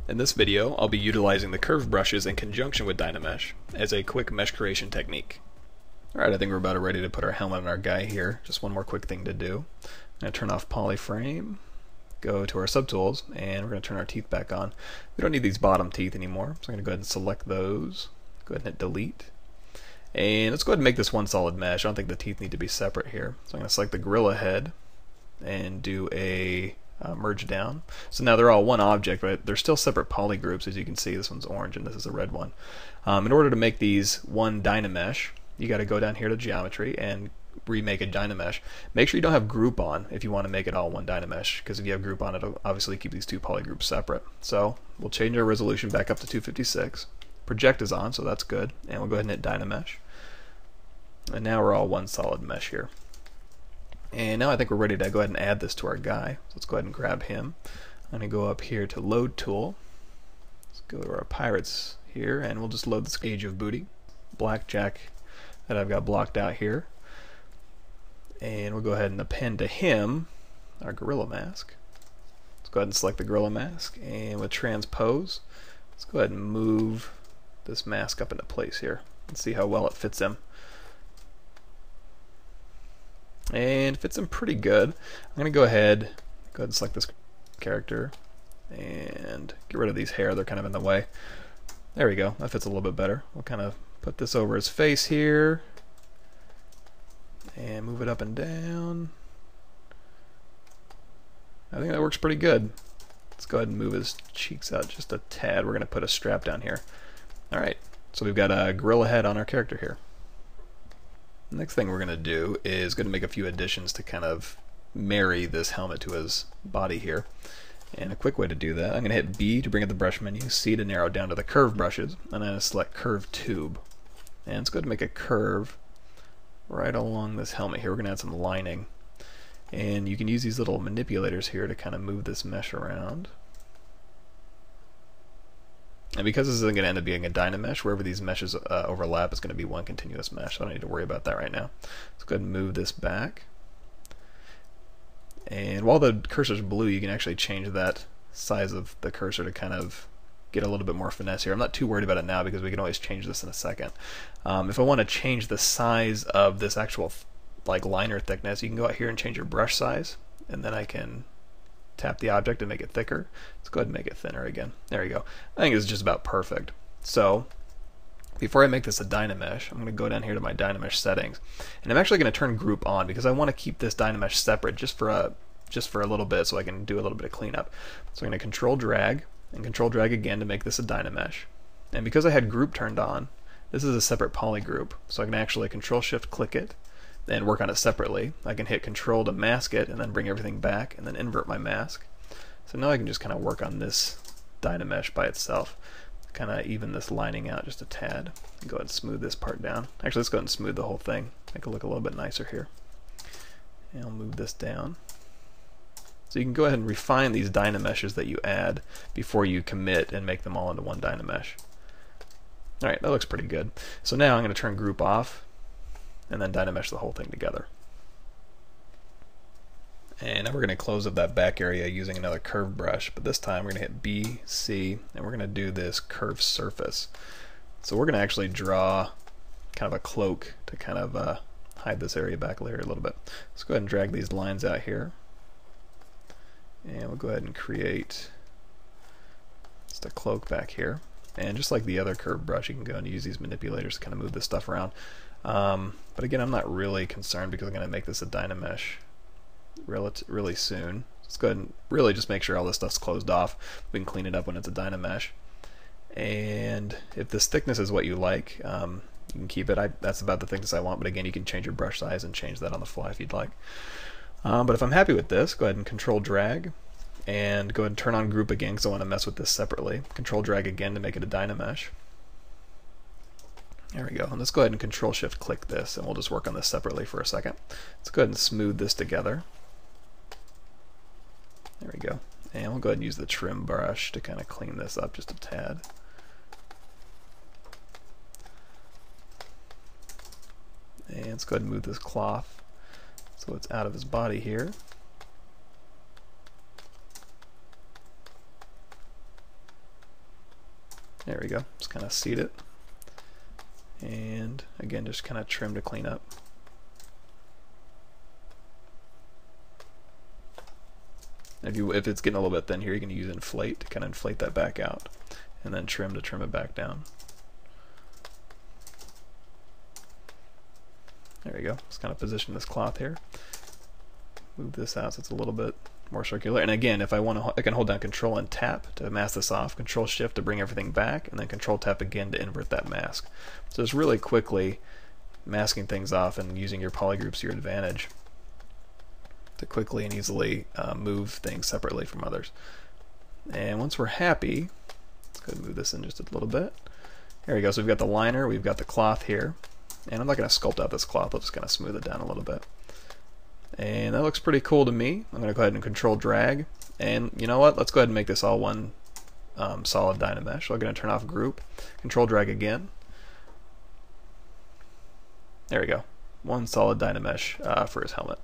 In this video, I'll be utilizing the curve brushes in conjunction with DynaMesh as a quick mesh creation technique. Alright, I think we're about ready to put our helmet on our guy here. Just one more quick thing to do. I'm going to turn off polyframe, go to our subtools, and we're going to turn our teeth back on. We don't need these bottom teeth anymore, so I'm going to go ahead and select those. Go ahead and hit delete. And let's go ahead and make this one solid mesh. I don't think the teeth need to be separate here. So I'm going to select the gorilla head and do a merge down. So now they're all one object, but they're still separate polygroups. As you can see, this one's orange and this is a red one. In order to make these one DynaMesh, you got to go down here to geometry and remake a DynaMesh. Make sure you don't have group on if you want to make it all one DynaMesh, because if you have group on, it'll obviously keep these two polygroups separate. So we'll change our resolution back up to 256. Project is on, so that's good, and we'll go ahead and hit DynaMesh. And now we're all one solid mesh here. And now I think we're ready to go ahead and add this to our guy. So let's go ahead and grab him. I'm going to go up here to Load Tool. Let's go to our Pirates here, and we'll just load this Age of Booty. Blackjack that I've got blocked out here. And we'll go ahead and append to him our gorilla mask. Let's go ahead and select the gorilla mask, and with transpose, let's go ahead and move this mask up into place here and see how well it fits him. And it fits him pretty good. I'm going to go ahead and select this character and get rid of these hair. They're kind of in the way. There we go. That fits a little bit better. We'll kind of put this over his face here and move it up and down. I think that works pretty good. Let's go ahead and move his cheeks out just a tad. We're going to put a strap down here. Alright, so we've got a gorilla head on our character here. The next thing we're going to do is going to make a few additions to kind of marry this helmet to his body here. And a quick way to do that, I'm going to hit B to bring up the brush menu, C to narrow down to the curve brushes, and I'm going to select Curve Tube. And let's go ahead and make a curve right along this helmet here. We're going to add some lining. And you can use these little manipulators here to kind of move this mesh around. And because this is going to end up being a DynaMesh, wherever these meshes overlap is going to be one continuous mesh. So I don't need to worry about that right now. Let's go ahead and move this back. And while the cursor's blue, you can actually change that size of the cursor to kind of get a little bit more finesse here. I'm not too worried about it now because we can always change this in a second. If I want to change the size of this actual liner thickness, you can go out here and change your brush size, and then I can tap the object and make it thicker. Let's go ahead and make it thinner again. There you go. I think it's just about perfect. So before I make this a DynaMesh, I'm going to go down here to my DynaMesh settings, and I'm actually going to turn group on because I want to keep this DynaMesh separate just for a little bit, so I can do a little bit of cleanup. So I'm going to control drag and control drag again to make this a DynaMesh. And because I had group turned on, this is a separate poly group, so I can actually control shift click it and work on it separately. I can hit control to mask it and then bring everything back and then invert my mask. So now I can just kind of work on this DynaMesh by itself, kind of even this lining out just a tad. Go ahead and smooth this part down. Actually, let's go ahead and smooth the whole thing, make it look a little bit nicer here. And I'll move this down. So you can go ahead and refine these DynaMeshes that you add before you commit and make them all into one DynaMesh. Alright, that looks pretty good. So now I'm going to turn group off and then DynaMesh the whole thing together. And now we're going to close up that back area using another curve brush, but this time we're going to hit B, C, and we're going to do this curve surface. So we're going to actually draw kind of a cloak to kind of hide this area back layer a little bit. Let's go ahead and drag these lines out here. And we'll go ahead and create just a cloak back here. And just like the other curve brush, you can go and use these manipulators to kind of move this stuff around. But again, I'm not really concerned because I'm going to make this a DynaMesh really soon. Let's go ahead and really just make sure all this stuff's closed off. We can clean it up when it's a DynaMesh. And if this thickness is what you like, you can keep it. That's about the thickness I want, but again, you can change your brush size and change that on the fly if you'd like. But if I'm happy with this, go ahead and control drag and go ahead and turn on group again because I want to mess with this separately. Control drag again to make it a DynaMesh. There we go. And let's go ahead and control shift click this, and we'll just work on this separately for a second. Let's go ahead and smooth this together. There we go. And we'll go ahead and use the trim brush to kind of clean this up just a tad. And let's go ahead and move this cloth so it's out of his body here. There we go. Just kind of seat it. And again, just kind of trim to clean up. If it's getting a little bit thin here, you can use inflate to kind of inflate that back out, and then trim to trim it back down. There we go. Just kind of position this cloth here. Move this out so it's a little bit more circular. And again, if I want to, I can hold down Control and tap to mask this off, Control Shift to bring everything back, and then Control Tap again to invert that mask. So it's really quickly masking things off and using your polygroups to your advantage to quickly and easily move things separately from others. And once we're happy, let's go ahead and move this in just a little bit. There we go. So we've got the liner, we've got the cloth here, and I'm not going to sculpt out this cloth, I'll just kind of smooth it down a little bit. And that looks pretty cool to me. I'm going to go ahead and Control Drag, and you know what? Let's go ahead and make this all one solid DynaMesh. So I'm going to turn off Group, Control Drag again. There we go. One solid DynaMesh for his helmet.